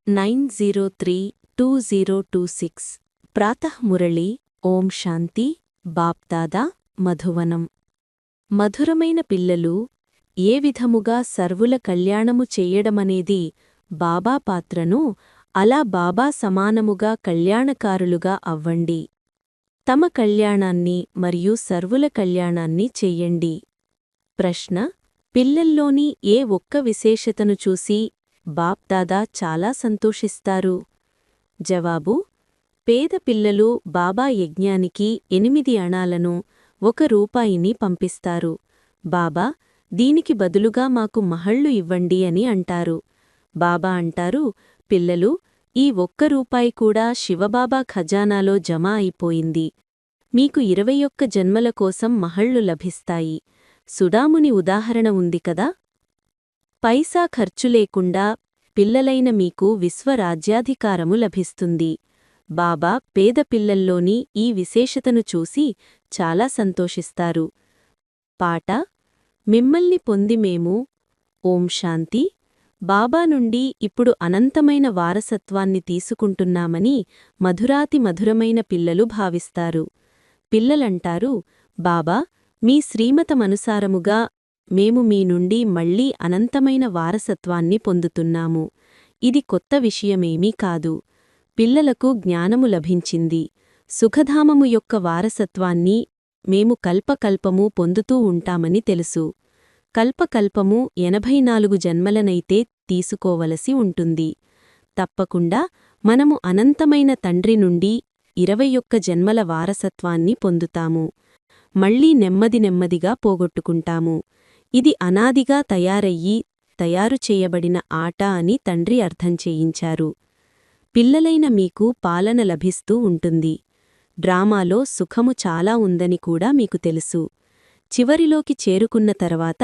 90322026 ప్రాతః మురళి ఓం శాంతి బాప్దాదా మధువనం. మధురమైన పిల్లలు, ఏ విధముగా సర్వుల కళ్యాణము చెయ్యడమనేది బాబా పాత్రను, అలా బాబా సమానముగా కళ్యాణకారులుగా అవ్వండి. తమ కళ్యాణాన్ని మరియు సర్వుల కళ్యాణాన్ని చెయ్యండి. ప్రశ్న: పిల్లల్లోని ఏ ఒక్క విశేషతను చూసి బాప్దాదా చాలా సంతోషిస్తారు? జవాబు: పేద పిల్లలు బాబా యజ్ఞానికి 8 అణాలను 1 రూపాయిని పంపిస్తారు. బాబా, దీనికి బదులుగా మాకు మహళ్ళు ఇవ్వండి అని అంటారు. బాబా అంటారు, పిల్లలు, ఈ 1 రూపాయి కూడా శివబాబా ఖజానాలో జమ అయిపోయింది. మీకు 21 జన్మల కోసం మహళ్ళు లభిస్తాయి. సుడాముని ఉదాహరణ ఉంది కదా. పైసా ఖర్చు లేకుండా పిల్లలైన మీకు విశ్వరాజ్యాధికారము లభిస్తుంది. బాబా పేద పిల్లల్లోని ఈ విశేషతను చూసి చాలా సంతోషిస్తారు. పాట: మిమ్మల్ని పొంది మేము ఓం శాంతి బాబా నుండి ఇప్పుడు అనంతమైన వారసత్వాన్ని తీసుకుంటున్నామని మధురాతి మధురమైన పిల్లలు భావిస్తారు. పిల్లలంటారు, బాబా, మీ శ్రీమతమనుసారముగా మేము మీ నుండి మళ్లీ అనంతమైన వారసత్వాన్ని పొందుతున్నాము. ఇది కొత్త విషయమేమీ కాదు. పిల్లలకు జ్ఞానము లభించింది. సుఖధామము యొక్క వారసత్వాన్ని మేము కల్పకల్పము పొందుతూ ఉంటామని తెలుసు. కల్పకల్పము 84 జన్మలనైతే తీసుకోవలసి ఉంటుంది. తప్పకుండా మనము అనంతమైన తండ్రి నుండి 21 జన్మల వారసత్వాన్ని పొందుతాము. మళ్లీ నెమ్మది నెమ్మదిగా పోగొట్టుకుంటాము. ఇది అనాదిగా తయారు చేయబడిన ఆట అని తండ్రి అర్థం చేయించారు. పిల్లలైన మీకు పాలన లభిస్తూ ఉంటుంది. డ్రామాలో సుఖము చాలా ఉందని కూడా మీకు తెలుసు. చివరిలోకి చేరుకున్న తర్వాత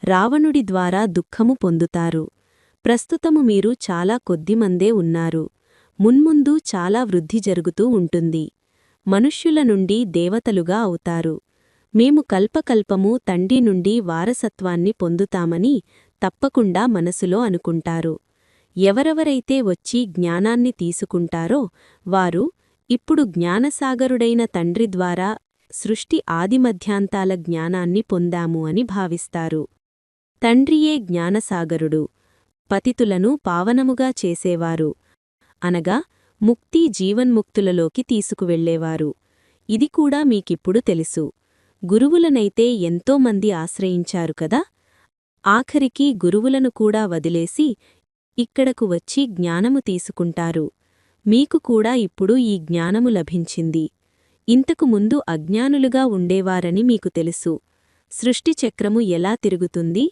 రావణుడి ద్వారా దుఃఖము పొందుతారు. ప్రస్తుతము మీరు చాలా కొద్దిమందే ఉన్నారు. మున్ముందు చాలా వృద్ధి జరుగుతూ ఉంటుంది. మనుష్యుల నుండి దేవతలుగా అవుతారు. మేము కల్పకల్పము తండ్రి నుండి వారసత్వాన్ని పొందుతామని తప్పకుండా మనసులో అనుకుంటారు. ఎవరెవరైతే వచ్చి జ్ఞానాన్ని తీసుకుంటారో వారు ఇప్పుడు జ్ఞానసాగరుడైన తండ్రి ద్వారా సృష్టి ఆదిమధ్యాంతాల జ్ఞానాన్ని పొందాము అని భావిస్తారు. తండ్రియే జ్ఞానసాగరుడు, పతితులను పావనముగా చేసేవారు, అనగా ముక్తి జీవన్ముక్తులలోకి తీసుకువెళ్లేవారు. ఇది కూడా మీకిప్పుడు తెలుసు. గురువులనైతే ఎంతోమంది ఆశ్రయించారు కదా. ఆఖరికి గురువులను కూడా వదిలేసి ఇక్కడకు వచ్చి జ్ఞానము తీసుకుంటారు. మీకు కూడా ఇప్పుడు ఈ జ్ఞానము లభించింది. ఇంతకు ముందు అజ్ఞానులుగా ఉండేవారని మీకు తెలుసు. సృష్టిచక్రము ఎలా తిరుగుతుంది,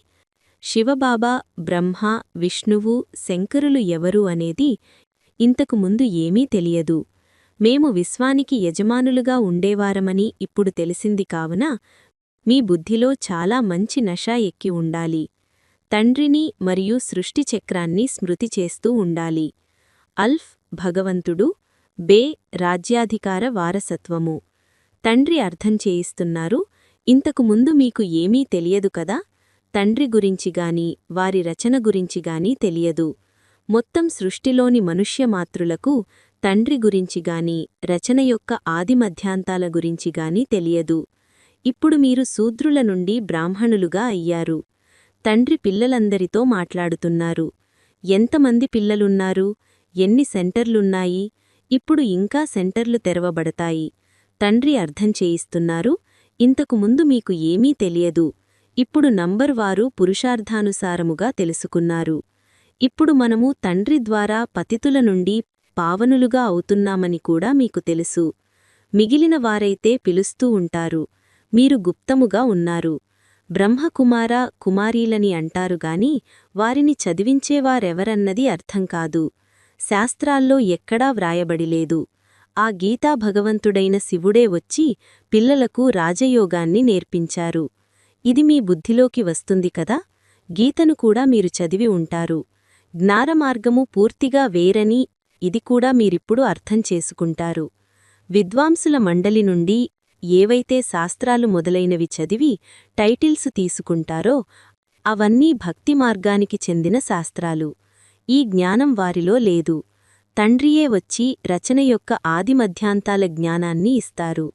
శివబాబా, బ్రహ్మ, విష్ణువు, శంకరులు ఎవరు అనేది ఇంతకు ముందు ఏమీ తెలియదు. మేము విశ్వానికి యజమానులుగా ఉండేవారమని ఇప్పుడు తెలిసింది. కావున మీ బుద్ధిలో చాలా మంచి నష ఎక్కి ఉండాలి. తండ్రిని మరియు సృష్టిచక్రాన్ని స్మృతి చేస్తూ ఉండాలి. అల్ఫ్ భగవంతుడు, బే రాజ్యాధికార వారసత్వము. తండ్రి అర్థం చేయిస్తున్నారు, ఇంతకు ముందు మీకు ఏమీ తెలియదు కదా. తండ్రి గురించిగాని వారి రచన గురించిగాని తెలియదు. మొత్తం సృష్టిలోని మనుష్యమాతృలకు తండ్రి గురించిగాని రచన యొక్క ఆదిమధ్యాంతాల గురించిగాని తెలియదు. ఇప్పుడు మీరు శూద్రుల నుండి బ్రాహ్మణులుగా అయ్యారు. తండ్రి పిల్లలందరితో మాట్లాడుతున్నారు. ఎంతమంది పిల్లలున్నారు, ఎన్ని సెంటర్లున్నాయి, ఇప్పుడు ఇంకా సెంటర్లు తెరవబడతాయి. తండ్రి అర్థం చేయిస్తున్నారు, ఇంతకు ముందు మీకు ఏమీ తెలియదు. ఇప్పుడు నంబర్వారు పురుషార్థానుసారముగా తెలుసుకున్నారు. ఇప్పుడు మనము తండ్రి ద్వారా పతితుల నుండి పావనులుగా అవుతున్నామని కూడా మీకు తెలుసు. మిగిలిన వారైతే పిలుస్తూ ఉంటారు, మీరు గుప్తముగా ఉన్నారు. బ్రహ్మకుమార కుమారీలని అంటారుగాని వారిని చదివించేవారెవరన్నది అర్థం కాదు. శాస్త్రాల్లో ఎక్కడా వ్రాయబడిలేదు. ఆ గీతా భగవంతుడైన శివుడే వచ్చి పిల్లలకు రాజయోగాన్ని నేర్పించారు. ఇది మీ బుద్ధిలోకి వస్తుంది కదా. గీతను కూడా మీరు చదివి ఉంటారు. జ్ఞానమార్గము పూర్తిగా వేరని ఇది కూడా మీరిప్పుడు అర్థం చేసుకుంటారు. విద్వాంసుల మండలి నుండి ఏవైతే శాస్త్రాలు మొదలైనవి చదివి టైటిల్స్ తీసుకుంటారో అవన్నీ భక్తి మార్గానికి చెందిన శాస్త్రాలు. ఈ జ్ఞానం వారిలో లేదు. తండ్రియే వచ్చి రచన యొక్క ఆదిమధ్యాంతాల జ్ఞానాన్ని ఇస్తారు.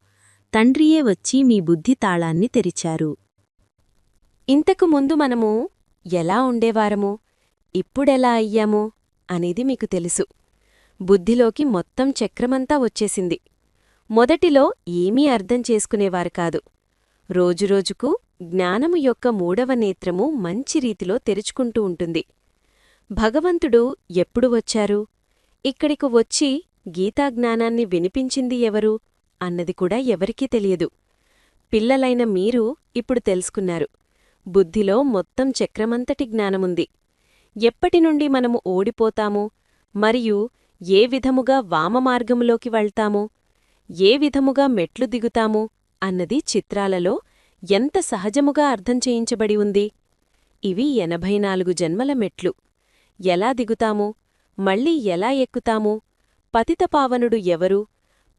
తండ్రియే వచ్చి మీ బుద్ధి తాళాన్ని తెరిచారు. ఇంతకు ముందు మనము ఎలా ఉండేవారము, ఇప్పుడెలా అయ్యాము అనేది మీకు తెలుసు. బుద్ధిలోకి మొత్తం చక్రమంతా వచ్చేసింది. మొదటిలో ఏమీ అర్థం చేసుకునేవారు కాదు. రోజురోజుకు జ్ఞానము యొక్క మూడవ నేత్రము మంచి రీతిలో తెరుచుకుంటూ ఉంటుంది. భగవంతుడు ఎప్పుడు వచ్చారు, ఇక్కడికి వచ్చి గీతాజ్ఞానాన్ని వినిపించింది ఎవరు అన్నది కూడా ఎవరికీ తెలియదు. పిల్లలైన మీరు ఇప్పుడు తెలుసుకున్నారు. బుద్ధిలో మొత్తం చక్రమంతటి జ్ఞానముంది. ఎప్పటినుండి మనము ఓడిపోతాము, మరియు ఏ విధముగా వామమార్గములోకి వెళ్తాము, ఏ విధముగా మెట్లు దిగుతాము అన్నది చిత్రాలలో ఎంత సహజముగా అర్థం చేయించబడి ఉంది. ఇవి 84 జన్మల మెట్లు. ఎలా దిగుతాము, మళ్ళీ ఎలా ఎక్కుతాము, పతితపావనుడు ఎవరు,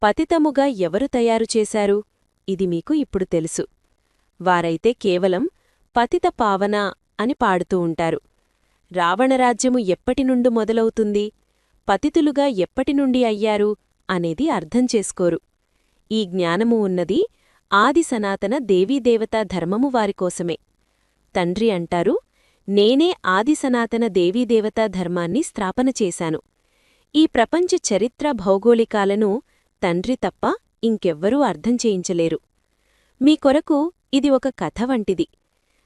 పతితముగా ఎవరు తయారుచేశారు, ఇది మీకు ఇప్పుడు తెలుసు. వారైతే కేవలం పతిత పావన అని పాడుతూ ఉంటారు. రావణరాజ్యము ఎప్పటినుండి మొదలవుతుంది, పతితులుగా ఎప్పటినుండి అయ్యారు అనేది అర్థం చేసుకోరు. ఈ జ్ఞానము ఉన్నది ఆది సనాతన దేవీదేవతా ధర్మము వారికోసమే. తండ్రి అంటారు, నేనే ఆది సనాతన దేవీదేవతా ధర్మాన్ని స్థాపన చేశాను. ఈ ప్రపంచ చరిత్ర భౌగోళికాలను తండ్రి తప్ప ఇంకెవ్వరూ అర్థం చేయించలేరు. మీ కొరకు ఇది ఒక కథ వంటిది.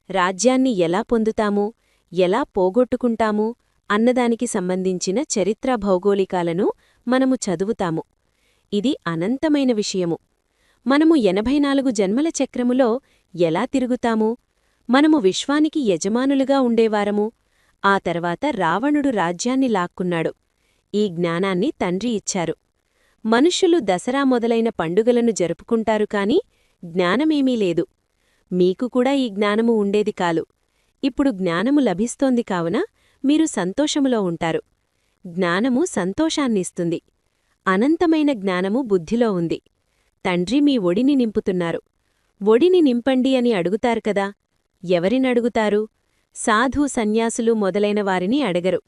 రాజ్యాన్ని ఎలా పొందుతాము, ఎలా పోగొట్టుకుంటాము అన్నదానికి సంబంధించిన చరిత్ర భౌగోళికాలను మనము చదువుతాము. ఇది అనంతమైన విషయము. మనము 84 జన్మల చక్రములో ఎలా తిరుగుతాము, మనము విశ్వానికి యజమానులుగా ఉండేవారము. ఆ తర్వాత రావణుడు రాజ్యాన్ని లాక్కున్నాడు. ఈ జ్ఞానాన్ని తండ్రి ఇచ్చారు. మనుష్యులు దసరా మొదలైన పండుగలను జరుపుకుంటారు కాని జ్ఞానమేమీ లేదు. మీకు కూడా ఈ జ్ఞానము ఉండేది కాలు. ఇప్పుడు జ్ఞానము లభిస్తోంది కావున మీరు సంతోషములో ఉంటారు. జ్ఞానము సంతోషాన్నిస్తుంది. అనంతమైన జ్ఞానము బుద్ధిలో ఉంది. తండ్రి మీ ఒడిని నింపుతున్నారు. ఒడిని నింపండి అని అడుగుతారు కదా. ఎవరినడుగుతారు? సాధు సన్యాసులు మొదలైన వారిని అడగరు.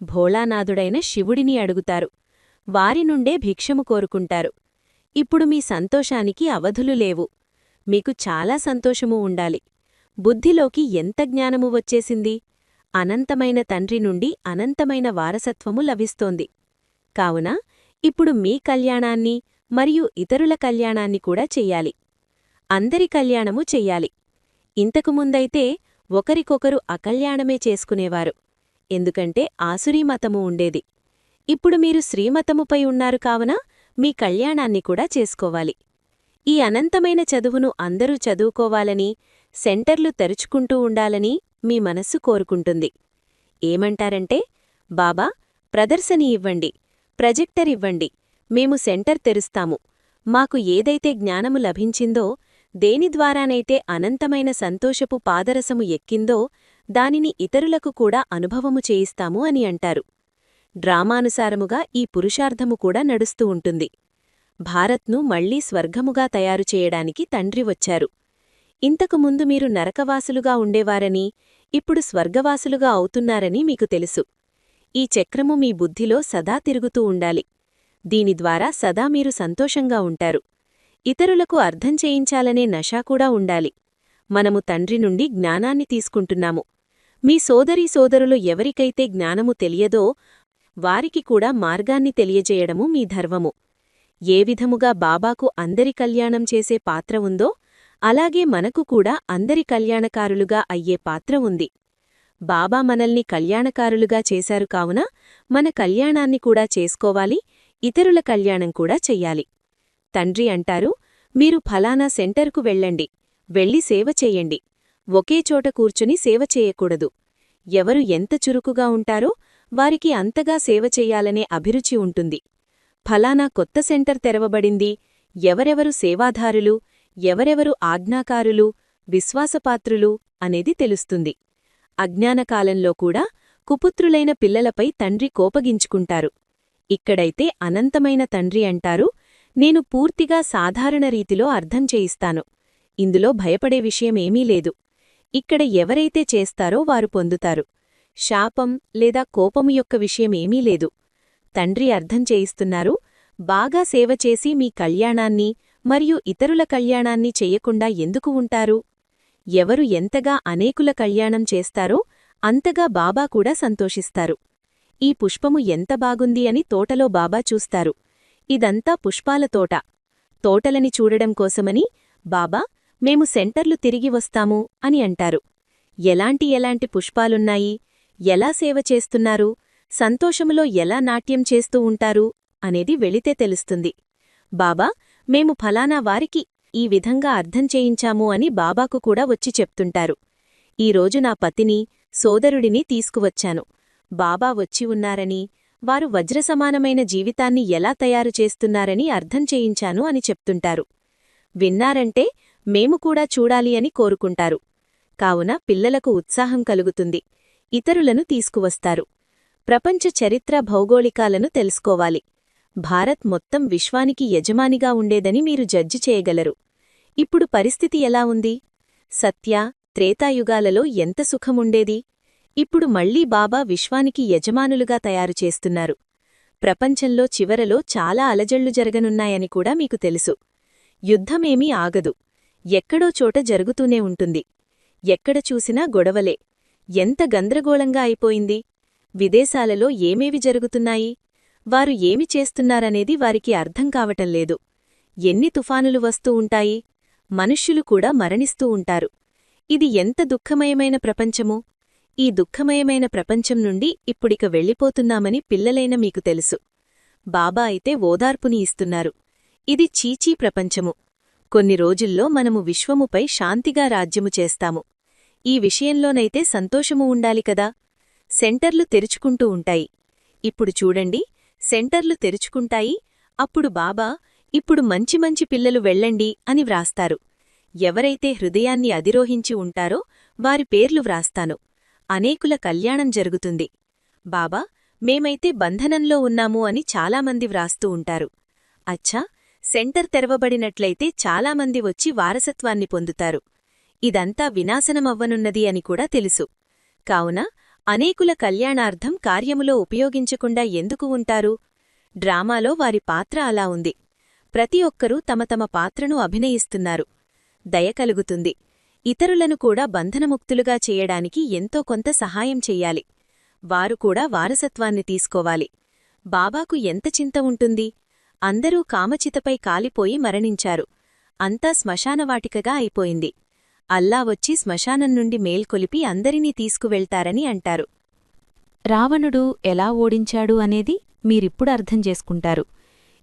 భోళానాథుడైన శివుడిని అడుగుతారు. వారి నుండే భిక్షము కోరుకుంటారు. ఇప్పుడు మీ సంతోషానికి అవధులు లేవు. మీకు చాలా సంతోషము ఉండాలి. బుద్ధిలోకి ఎంత జ్ఞానము వచ్చేసింది. అనంతమైన తండ్రి నుండి అనంతమైన వారసత్వము లభిస్తోంది. కావున ఇప్పుడు మీ కళ్యాణాన్ని మరియు ఇతరుల కళ్యాణాన్ని కూడా చెయ్యాలి. అందరి కళ్యాణము చెయ్యాలి. ఇంతకుముందైతే ఒకరికొకరు అకల్యాణమే చేసుకునేవారు. ఎందుకంటే ఆసురీమతము ఉండేది. ఇప్పుడు మీరు శ్రీమతముపై ఉన్నారు కావున మీ కళ్యాణాన్ని కూడా చేసుకోవాలి. ఈ అనంతమైన చదువును అందరూ చదువుకోవాలని, సెంటర్లు తెరుచుకుంటూ ఉండాలని మీ మనస్సు కోరుకుంటుంది. ఏమంటారంటే, బాబా ప్రదర్శని ఇవ్వండి, ప్రొజెక్టర్ ఇవ్వండి, మేము సెంటర్ తెరుస్తాము. మాకు ఏదైతే జ్ఞానము లభించిందో, దేని ద్వారానైతే అనంతమైన సంతోషపు పాదరసము ఎక్కిందో దానిని ఇతరులకు కూడా అనుభవము చేయిస్తాము అని అంటారు. డ్రామానుసారముగా ఈ పురుషార్థము కూడా నడుస్తూ ఉంటుంది. భారత్ను మళ్లీ స్వర్గముగా తయారుచేయడానికి తండ్రి వచ్చారు. ఇంతకుముందు మీరు నరకవాసులుగా ఉండేవారని, ఇప్పుడు స్వర్గవాసులుగా అవుతున్నారని మీకు తెలుసు. ఈ చక్రము మీ బుద్ధిలో సదా తిరుగుతూ ఉండాలి. దీని ద్వారా సదా మీరు సంతోషంగా ఉంటారు. ఇతరులకు అర్థం చేయించాలనే నషా కూడా ఉండాలి. మనము తండ్రి నుండి జ్ఞానాన్ని తీసుకుంటున్నాము. మీ సోదరీ సోదరులు ఎవరికైతే జ్ఞానము తెలియదో వారికి కూడా మార్గాన్ని తెలియజేయడము మీ ధర్మము. ఏ విధముగా బాబాకు అందరి కళ్యాణం చేసే పాత్ర ఉందో అలాగే మనకు కూడా అందరి కళ్యాణకారులుగా అయ్యే పాత్ర ఉంది. బాబా మనల్ని కళ్యాణకారులుగా చేశారు కావున మన కళ్యాణాన్ని కూడా చేసుకోవాలి, ఇతరుల కళ్యాణం కూడా చెయ్యాలి. తండ్రి అంటారు, మీరు ఫలానా సెంటర్కు వెళ్ళండి, వెళ్ళి సేవ చెయ్యండి. ఒకే చోట కూర్చుని సేవ చేయకూడదు. ఎవరు ఎంత చురుకుగా ఉంటారో వారికి అంతగా సేవ చెయ్యాలనే అభిరుచి ఉంటుంది. ఫలానా కొత్త సెంటర్ తెరవబడింది, ఎవరెవరు సేవాధారులు, ఎవరెవరు ఆజ్ఞాకారులు, విశ్వాసపాత్రులు అనేది తెలుస్తుంది. అజ్ఞానకాలంలో కూడా కుపుత్రులైన పిల్లలపై తండ్రి కోపగించుకుంటారు. ఇక్కడైతే అనంతమైన తండ్రి అంటారు, నేను పూర్తిగా సాధారణ రీతిలో అర్థం చేయిస్తాను. ఇందులో భయపడే విషయమేమీ లేదు. ఇక్కడ ఎవరైతే చేస్తారో వారు పొందుతారు. శాపం లేదా కోపము యొక్క విషయమేమీ లేదు. తండ్రి అర్థం చేయిస్తున్నారు, బాగా సేవ చేసి మీ కళ్యాణాన్ని మరియు ఇతరుల కళ్యాణాన్ని చెయ్యకుండా ఎందుకు ఉంటారు? ఎవరు ఎంతగా అనేకుల కళ్యాణం చేస్తారో అంతగా బాబా కూడా సంతోషిస్తారు. ఈ పుష్పము ఎంత బాగుంది అని తోటలో బాబా చూస్తారు. ఇదంతా పుష్పాల తోట. తోటలని చూడడం కోసమని బాబా మేము సెంటర్లు తిరిగి వస్తాము అని అంటారు. ఎలాంటి పుష్పాలున్నాయి, ఎలా సేవ చేస్తున్నారు, సంతోషములో ఎలా నాట్యం చేస్తూ ఉంటారు అనేది వెళితే తెలుస్తుంది. బాబా మేము ఫలానా వారికి ఈ విధంగా అర్థం చేయించాము అని బాబాకు కూడా వచ్చి చెప్తుంటారు. ఈరోజు నా పతిని, సోదరుడిని తీసుకువచ్చాను. బాబా వచ్చి ఉన్నారని, వారు వజ్రసమానమైన జీవితాన్ని ఎలా తయారు చేస్తున్నారని అర్థం చేయించాను అని చెప్తుంటారు. విన్నారంటే మేము కూడా చూడాలి అని కోరుకుంటారు. కావున పిల్లలకు ఉత్సాహం కలుగుతుంది. ఇతరులను తీసుకువస్తారు. ప్రపంచ చరిత్ర భౌగోళికాలను తెలుసుకోవాలి. భారత్ మొత్తం విశ్వానికి యజమానిగా ఉండేదని మీరు జడ్జి చేయగలరు. ఇప్పుడు పరిస్థితి ఎలా ఉంది? సత్య, త్రేతాయుగాలలో ఎంత సుఖముండేది? ఇప్పుడు మళ్లీ బాబా విశ్వానికి యజమానులుగా తయారు చేస్తున్నారు. ప్రపంచంలో చివరలో చాలా అలజళ్లు జరగనున్నాయని కూడా మీకు తెలుసు. యుద్ధమేమీ ఆగదు. ఎక్కడో చోట జరుగుతూనే ఉంటుంది. ఎక్కడ చూసినా గొడవలే. ఎంత గందరగోళంగా అయిపోయింది. విదేశాలలో ఏమేవి జరుగుతున్నాయి, వారు ఏమి చేస్తున్నారనేది వారికి అర్థం కావటంలేదు. ఎన్ని తుఫానులు వస్తూ ఉంటాయి, మనుష్యులు కూడా మరణిస్తూ ఉంటారు. ఇది ఎంత దుఃఖమయమైన ప్రపంచమో! ఈ దుఃఖమయమైన ప్రపంచం నుండి ఇప్పుడిక వెళ్ళిపోతున్నామని పిల్లలైన మీకు తెలుసు. బాబా అయితే ఓదార్పుని ఇస్తున్నారు. ఇది చీచీ ప్రపంచము. కొన్ని రోజుల్లో మనము విశ్వముపై శాంతిగా రాజ్యము చేస్తాము. ఈ విషయంలోనైతే సంతోషము ఉండాలి కదా. సెంటర్లు తెరుచుకుంటూ ఉంటాయి. ఇప్పుడు చూడండి, సెంటర్లు తెరుచుకుంటాయి. అప్పుడు బాబా ఇప్పుడు మంచి మంచి పిల్లలు వెళ్ళండి అని వ్రాస్తారు. ఎవరైతే హృదయాన్ని అధిరోహించి ఉంటారో వారి పేర్లు వ్రాస్తాను. అనేకుల కళ్యాణం జరుగుతుంది. బాబా మేమైతే బంధనంలో ఉన్నాము అని చాలామంది వ్రాస్తూ ఉంటారు. అచ్చా, సెంటర్ తెరవబడినట్లయితే చాలామంది వచ్చి వారసత్వాన్ని పొందుతారు. ఇదంతా వినాశనమవ్వనున్నది అని కూడా తెలుసు. కావున అనేకుల కళ్యాణార్థం కార్యములో ఉపయోగించకుండా ఎందుకు ఉంటారు? డ్రామాలో వారి పాత్ర అలా ఉంది. ప్రతి ఒక్కరూ తమ తమ పాత్రను అభినయిస్తున్నారు. దయ కలుగుతుంది. ఇతరులను కూడా బంధనముక్తులుగా చేయడానికి ఎంతో కొంత సహాయం చెయ్యాలి. వారు కూడా వారసత్వాన్ని తీసుకోవాలి. బాబాకు ఎంత చింత ఉంటుంది? అందరూ కామచితపై కాలిపోయి మరణించారు. అంతా శ్మశానవాటికగా అయిపోయింది. అల్లా వచ్చి శ్మశానం నుండి మేల్కొలిపి అందరినీ తీసుకువెళ్తారని అంటారు. రావణుడు ఎలా ఓడించాడు అనేది మీరిప్పుడు అర్థం చేసుకుంటారు.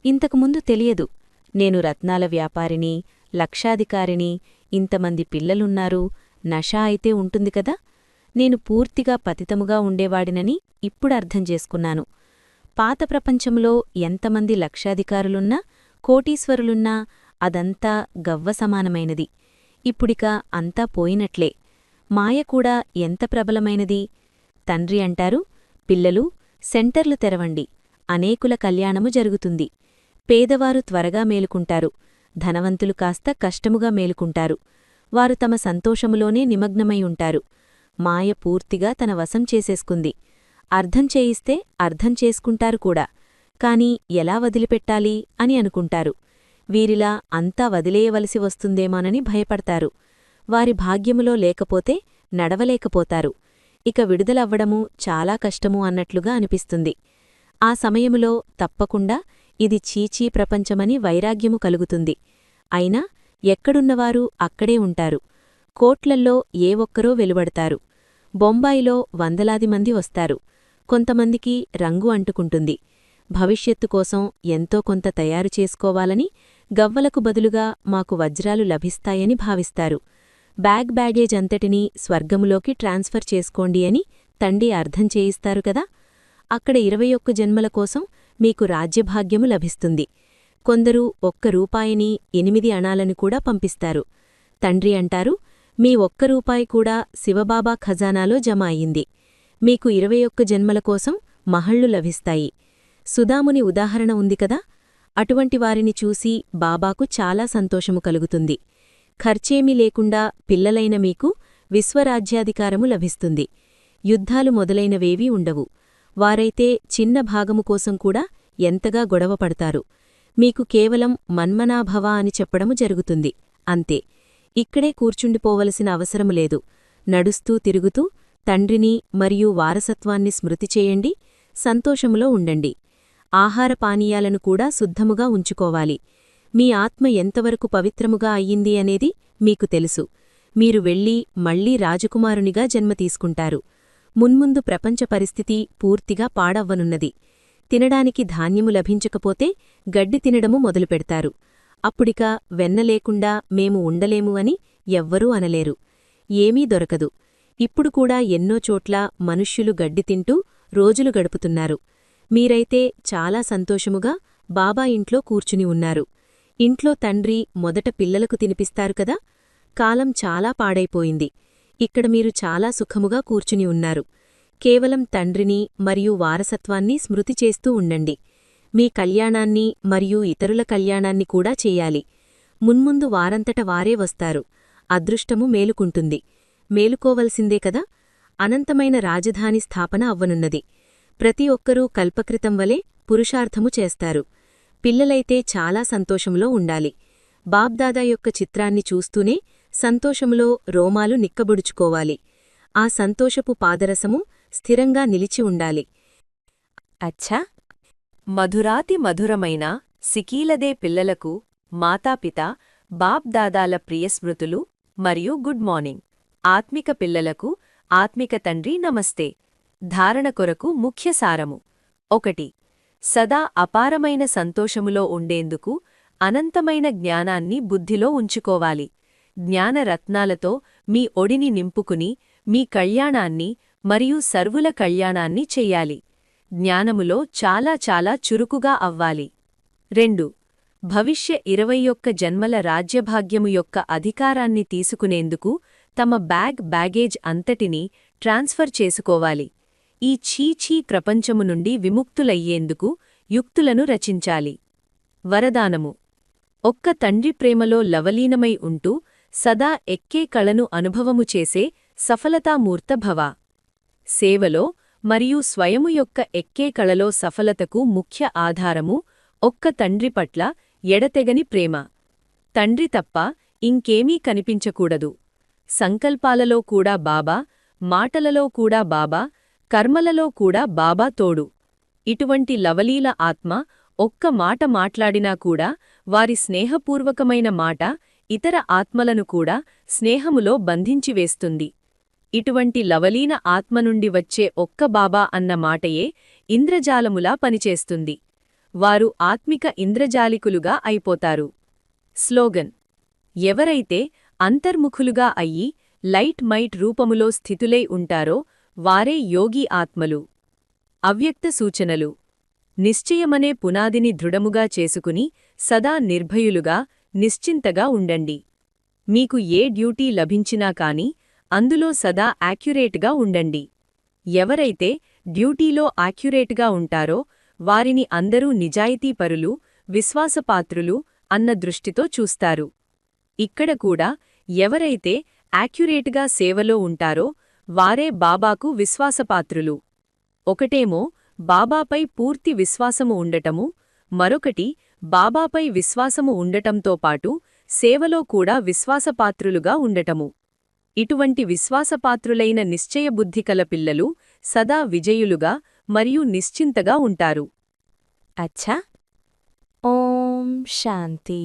ఇంతకుముందు తెలియదు. నేను రత్నాల వ్యాపారిని, లక్షాధికారిని, ఇంతమంది పిల్లలున్నారు, నషా అయితే ఉంటుంది కదా. నేను పూర్తిగా పతితముగా ఉండేవాడినని ఇప్పుడు అర్థం చేసుకున్నాను. పాత ప్రపంచంలో ఎంతమంది లక్షాధికారులున్నా, కోటీశ్వరులున్నా అదంతా గవ్వ సమానమైనది. ఇప్పుడిక అంతా పోయినట్లే. మాయ కూడా ఎంత ప్రబలమైనది. తండ్రి అంటారు, పిల్లలు, సెంటర్లు తెరవండి. అనేకుల కళ్యాణము జరుగుతుంది. పేదవారు త్వరగా మేలుకుంటారు. ధనవంతులు కాస్త కష్టముగా మేలుకుంటారు. వారు తమ సంతోషములోనే నిమగ్నమై ఉంటారు. మాయ పూర్తిగా తన వశం చేసేసుకుంది. అర్థం చేయిస్తే అర్థం చేసుకుంటారు కూడా. కాని ఎలా వదిలిపెట్టాలి అని అనుకుంటారు. వీరిలా అంతా వదిలేయవలసి వస్తుందేమోనని భయపడతారు. వారి భాగ్యములో లేకపోతే నడవలేకపోతారు. ఇక విడుదలవ్వడము చాలా కష్టము అన్నట్లుగా అనిపిస్తుంది. ఆ సమయములో తప్పకుండా ఇది చీచీ ప్రపంచమని వైరాగ్యము కలుగుతుంది. అయినా ఎక్కడున్నవారు అక్కడే ఉంటారు. కోట్లల్లో ఏ ఒక్కరో వెలువడతారు. బొంబాయిలో వందలాది మంది వస్తారు. కొంతమందికి రంగు అంటుకుంటుంది. భవిష్యత్తు కోసం ఎంతో కొంత తయారు చేసుకోవాలని, గవ్వలకు బదులుగా మాకు వజ్రాలు లభిస్తాయని భావిస్తారు. బ్యాగేజ్ అంతటినీ స్వర్గములోకి ట్రాన్స్ఫర్ చేసుకోండి అని తండ్రి అర్థం చేయిస్తారు కదా. అక్కడ 21 జన్మల కోసం మీకు రాజ్యభాగ్యము లభిస్తుంది. కొందరు 1 రూపాయిని 8 అణాలను కూడా పంపిస్తారు. తండ్రి అంటారు, మీ 1 రూపాయి కూడా శివబాబా ఖజానాలో జమ అయింది. మీకు 21 జన్మల కోసం మహళ్ళు లభిస్తాయి. సుదాముని ఉదాహరణ ఉంది కదా. అటువంటి వారిని చూసి బాబాకు చాలా సంతోషము కలుగుతుంది. ఖర్చేమీ లేకుండా పిల్లలైన మీకు విశ్వరాజ్యాధికారము లభిస్తుంది. యుద్ధాలు మొదలైనవేవీ ఉండవు. వారైతే చిన్న భాగము కోసం కూడా ఎంతగా గొడవపడతారు. మీకు కేవలం మన్మనాభవ అని చెప్పడము జరుగుతుంది, అంతే. ఇక్కడే కూర్చుండిపోవలసిన అవసరము లేదు. నడుస్తూ తిరుగుతూ తండ్రిని మరియు వారసత్వాన్ని స్మృతి చేయండి, సంతోషములో ఉండండి. ఆహారపానీయాలను కూడా శుద్ధముగా ఉంచుకోవాలి. మీ ఆత్మ ఎంతవరకు పవిత్రముగా అయ్యింది అనేది మీకు తెలుసు. మీరు వెళ్ళి మళ్లీ రాజకుమారునిగా జన్మ తీసుకుంటారు. మున్ముందు ప్రపంచ పరిస్థితి పూర్తిగా పాడవ్వనున్నది. తినడానికి ధాన్యము లభించకపోతే గడ్డి తినడము మొదలుపెడతారు. అప్పుడిక వెన్న లేకుండా మేము ఉండలేము అని ఎవ్వరూ అనలేరు. ఏమీ దొరకదు. ఇప్పుడు కూడా ఎన్నో చోట్ల మనుష్యులు గడ్డి తింటూ రోజులు గడుపుతున్నారు. మీరైతే చాలా సంతోషముగా బాబా ఇంట్లో కూర్చుని ఉన్నారు. ఇంట్లో తండ్రి మొదట పిల్లలకు తినిపిస్తారు కదా. కాలం చాలా పాడైపోయింది. ఇక్కడ మీరు చాలా సుఖముగా కూర్చుని ఉన్నారు. కేవలం తండ్రిని మరియు వారసత్వాన్ని స్మృతి చేస్తూ ఉండండి. మీ కళ్యాణాన్ని మరియు ఇతరుల కళ్యాణాన్ని కూడా చెయ్యాలి. మున్ముందు వారంతట వారే వస్తారు. అదృష్టము మేలుకుంటుంది. మేలుకోవలసిందే కదా. అనంతమైన రాజధాని స్థాపన అవ్వనున్నది. ప్రతి ఒక్కరూ కల్పకృతం వలె పురుషార్థము చేస్తారు. పిల్లలైతే చాలా సంతోషంలో ఉండాలి. బాబ్దాదా యొక్క చిత్రాన్ని చూస్తూనే సంతోషములో రోమాలు నిక్కబుడుచుకోవాలి. ఆ సంతోషపు పాదరసము స్థిరంగా నిలిచి ఉండాలి. అచ్చా, మధురాతి మధురమైన సికీలదే పిల్లలకు మాతాపిత బాబ్దాదాల ప్రియస్మృతులు మరియు గుడ్ మార్నింగ్. ఆత్మిక పిల్లలకు ఆత్మిక తండ్రి నమస్తే. ధారణ కొరకు ముఖ్య సారము. 1. సదా అపారమైన సంతోషములో ఉండేందుకు అనంతమైన జ్ఞానాన్ని బుద్ధిలో ఉంచుకోవాలి. జ్ఞానరత్నాలతో మీ ఒడిని నింపుకుని మీ కళ్యాణాన్ని మరియు సర్వుల కళ్యాణాన్ని చెయ్యాలి. జ్ఞానములో చాలా చాలా చురుకుగా అవ్వాలి. 2. భవిష్య 21 జన్మల రాజ్యభాగ్యము యొక్క అధికారాన్ని తీసుకునేందుకు తమ బ్యాగేజ్ అంతటినీ ట్రాన్స్ఫర్ చేసుకోవాలి. ఈ ఛీఛీ ప్రపంచము నుండి విముక్తులయ్యేందుకు యుక్తులను రచించాలి. వరదానము. ఒక్క తండ్రి ప్రేమలో లవలీనమై ఉంటూ సదా ఎక్కే కళను అనుభవము చేసే సఫలతామూర్త భవ. సేవలో మరియు స్వయము యొక్క ఎక్కే కళలో సఫలతకు ముఖ్య ఆధారము ఒక్క తండ్రి పట్ల ఎడతెగని ప్రేమ. తండ్రి తప్ప ఇంకేమీ కనిపించకూడదు. సంకల్పాలలో కూడా బాబా, మాటలలో కూడా బాబా, కర్మలలో కూడా బాబా తోడు. ఇటువంటి లవలీల ఆత్మ ఒక్క మాట మాట్లాడినా కూడా వారి స్నేహపూర్వకమైన మాట ఇతర ఆత్మలను కూడా స్నేహములో బంధించివేస్తుంది. ఇటువంటి లవలీన ఆత్మ నుండి వచ్చే ఒక్క బాబా అన్న మాటయే ఇంద్రజాలములా పనిచేస్తుంది. వారు ఆత్మిక ఇంద్రజాలికులుగా అయిపోతారు. స్లోగన్. ఎవరైతే అంతర్ముఖులుగా అయ్యి లైట్ మైట్ రూపములో స్థితులై ఉంటారో వారే యోగి ఆత్మలు. అవ్యక్త సూచనలు. నిశ్చయమనే పునాదిని దృఢముగా చేసుకుని సదా నిర్భయులుగా నిశ్చింతగా ఉండండి. మీకు ఏ డ్యూటీ లభించినా కాని అందులో సదా యాక్యురేట్గా ఉండండి. ఎవరైతే డ్యూటీలో యాక్యురేట్గా ఉంటారో వారిని అందరూ నిజాయితీపరులు, విశ్వాసపాత్రులు అన్న దృష్టితో చూస్తారు. ఇక్కడ కూడా ఎవరైతే యాక్యురేట్గా సేవలో ఉంటారో వారే బాబాకు విశ్వాసపాత్రులు. ఒకటేమో బాబాపై పూర్తి విశ్వాసము ఉండటము, మరొకటి బాబాపై విశ్వాసము ఉండటంతో పాటు సేవలో కూడా విశ్వాసపాత్రులుగా ఉండటము. ఇటువంటి విశ్వాసపాత్రులైన నిశ్చయబుద్ధి కల పిల్లలు సదా విజయులుగా మరియు నిశ్చింతగా ఉంటారు. అచ్చా. ఓం శాంతి.